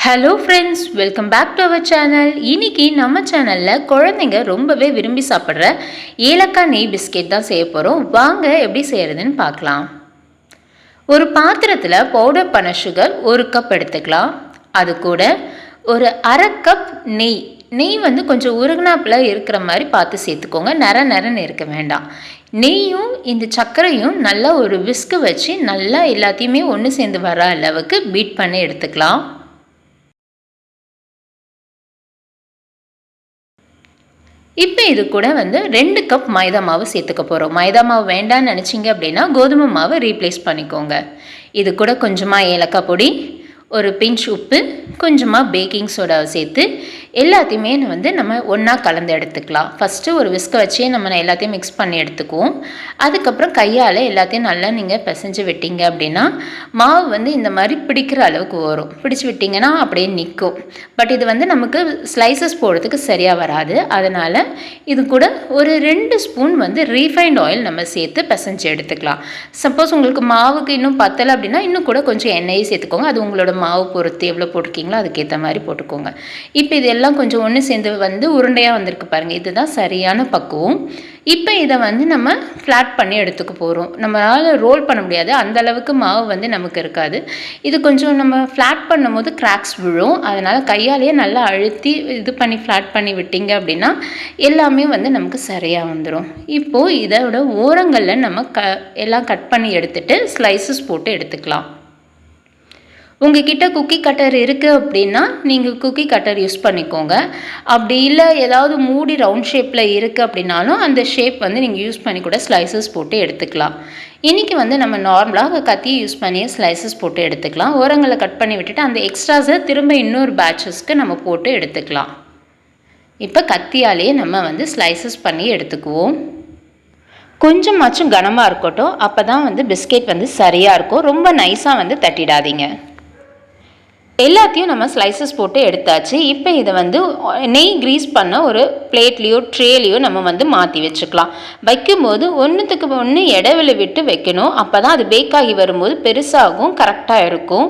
Hello friends, welcome back to our channel. இன்றைக்கி நம்ம சேனலில் குழந்தைங்க ரொம்பவே விரும்பி சாப்பிட்ற ஏலக்காய் நெய் பிஸ்கெட் தான் செய்ய போகிறோம். வாங்க எப்படி செய்கிறதுன்னு பார்க்கலாம். ஒரு பாத்திரத்தில் பவுடர் பண்ண சுகர் 1 கப் எடுத்துக்கலாம். அது கூட ஒரு அரை கப் நெய் கொஞ்சம் உருகுனாப்பில் இருக்கிற மாதிரி பார்த்து சேர்த்துக்கோங்க. நரன்னு இருக்க வேண்டாம். நெய்யும் இந்த சர்க்கரையும் நல்லா ஒரு விஸ்கு வச்சு நல்லா எல்லாத்தையுமே ஒன்று சேர்ந்து வர அளவுக்கு பீட் பண்ணி எடுத்துக்கலாம். இப்போ இது கூட 2 கப் மைதா மாவு சேர்த்துக்க போகிறோம். மைதா மாவு வேண்டான்னு நினச்சிங்க அப்படின்னா கோதுமை மாவை ரீப்ளேஸ் பண்ணிக்கோங்க. இது கூட கொஞ்சமாக ஏலக்காய் பொடி, ஒரு பிஞ்ச் உப்பு, கொஞ்சமாக பேக்கிங் சோடாவை சேர்த்து எல்லாத்தையுமே நம்ம ஒன்றா கலந்து எடுத்துக்கலாம். ஃபஸ்ட்டு ஒரு விஸ்கை வச்சே நம்ம எல்லாத்தையும் மிக்ஸ் பண்ணி எடுத்துக்குவோம். அதுக்கப்புறம் கையால் எல்லாத்தையும் நல்லா நீங்கள் பிசைஞ்சு விட்டீங்க அப்படின்னா மாவு இந்த மாதிரி பிடிக்கிற அளவுக்கு வரும். பிடிச்சி விட்டிங்கன்னா அப்படியே நிற்கும். பட் இது நமக்கு ஸ்லைசஸ் போடுறதுக்கு சரியாக வராது. அதனால் இது கூட ஒரு 2 ஸ்பூன் ரீஃபைண்ட் ஆயில் நம்ம சேர்த்து பிசைஞ்சு எடுத்துக்கலாம். சப்போஸ் உங்களுக்கு மாவுக்கு இன்னும் பத்தலை அப்படின்னா இன்னும் கூட கொஞ்சம் எண்ணெயை சேர்த்துக்கோங்க. அது உங்களோட மாவு பொறுத்து எவ்வளோ போட்டிருக்கீங்களோ அதுக்கேற்ற மாதிரி போட்டுக்கோங்க. இப்போ இது எல்லாம் கொஞ்சம் ஒன்று சேர்ந்து உருண்டையாக வந்திருக்கு பாருங்கள். இதுதான் சரியான பக்குவம். இப்போ இதை நம்ம ஃப்ளாட் பண்ணி எடுத்துக்க போகிறோம். நம்மளால் ரோல் பண்ண முடியாது, அந்த அளவுக்கு மாவு நமக்கு இருக்காது. இது கொஞ்சம் நம்ம ஃப்ளாட் பண்ணும்போது கிராக்ஸ் விழும். அதனால் கையாலேயே நல்லா அழுத்தி இது பண்ணி ஃப்ளாட் பண்ணி விட்டிங்க அப்படின்னா எல்லாமே நமக்கு சரியாக வந்துடும். இப்போது இதோட ஓரங்களில் நம்ம எல்லாம் கட் பண்ணி எடுத்துகிட்டு ஸ்லைசஸ் போட்டு எடுத்துக்கலாம். உங்ககிட்ட குக்கி கட்டர் இருக்குது அப்படின்னா நீங்கள் குக்கி கட்டர் யூஸ் பண்ணிக்கோங்க. அப்படி இல்லை ஏதாவது மூடி ரவுண்ட் ஷேப்பில் இருக்குது அப்படின்னாலும் அந்த ஷேப் நீங்கள் யூஸ் பண்ணி கூட ஸ்லைசஸ் போட்டு எடுத்துக்கலாம். இன்றைக்கி நம்ம நார்மலாக கத்தியை யூஸ் பண்ணி ஸ்லைசஸ் போட்டு எடுத்துக்கலாம். ஓரங்களை கட் பண்ணி விட்டுட்டு அந்த எக்ஸ்ட்ராஸை திரும்ப இன்னொரு பேட்சஸ்க்கு நம்ம போட்டு எடுத்துக்கலாம். இப்போ கத்தியாலேயே நம்ம ஸ்லைசஸ் பண்ணி எடுத்துக்குவோம். கொஞ்சமாச்சும் கனமாக இருக்கட்டும், அப்போ தான் பிஸ்கெட் சரியாக இருக்கும். ரொம்ப நைஸாக தட்டிடாதீங்க. எல்லாத்தையும் நம்ம ஸ்லைசஸ் போட்டு எடுத்தாச்சு. இப்போ இதை நெய் க்ரீஸ் பண்ண ஒரு பிளேட்லேயோ ட்ரேலையோ நம்ம மாற்றி வச்சுக்கலாம். வைக்கும்போது ஒன்றுத்துக்கு ஒன்று இடைவெளி விட்டு வைக்கணும். அப்போ தான் அது பேக் ஆகி வரும்போது பெருசாகும், கரெக்டாக இருக்கும்.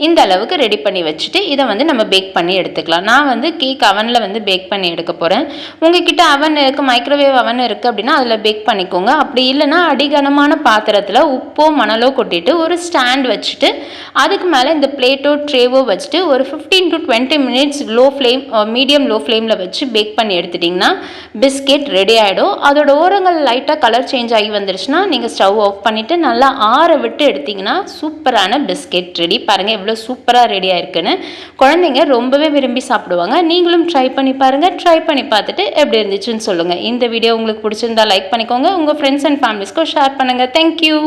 இந்த அளவுக்கு ரெடி பண்ணி வச்சுட்டு இதை நம்ம பேக் பண்ணி எடுத்துக்கலாம். நான் கேக் அவனில் பேக் பண்ணி எடுக்க போகிறேன். உங்ககிட்ட அவன் இருக்குது, மைக்ரோவேவ் அவன் இருக்குது அப்படின்னா அதில் பேக் பண்ணிக்கோங்க. அப்படி இல்லைன்னா அடிகனமான பாத்திரத்தில் உப்போ மணலோ கொட்டிட்டு ஒரு ஸ்டாண்ட் வச்சுட்டு அதுக்கு மேலே இந்த பிளேட்டோ ட்ரேவோ வச்சுட்டு ஒரு 15 to 20 மினிட்ஸ் மீடியம் லோ ஃப்ளேமில் வச்சு பேக் பண்ணி எடுத்துட்டிங்கன்னா பிஸ்கெட் ரெடி ஆகிடும். அதோட ஓரங்கள் லைட்டாக கலர் சேஞ்ச் ஆகி வந்துருச்சுன்னா நீங்கள் ஸ்டவ் ஆஃப் பண்ணிவிட்டு நல்லா ஆற விட்டு எடுத்திங்கன்னா சூப்பரான பிஸ்கெட் ரெடி. பாருங்கள் எவ்வளோ சூப்பராக ரெடி ஆயிருக்குன்னு. குழந்தைங்க ரொம்பவே விரும்பி சாப்பிடுவாங்க. நீங்களும் ட்ரை பண்ணி பாருங்கள். ட்ரை பண்ணி பார்த்துட்டு எப்படி இருந்துச்சுன்னு சொல்லுங்கள். இந்த வீடியோ உங்களுக்கு பிடிச்சிருந்தா லைக் பண்ணிக்கோங்க. உங்கள் ஃப்ரெண்ட்ஸ் அண்ட் ஃபேமிலிஸ்க்கும் ஷேர் பண்ணுங்கள். தேங்க்யூ.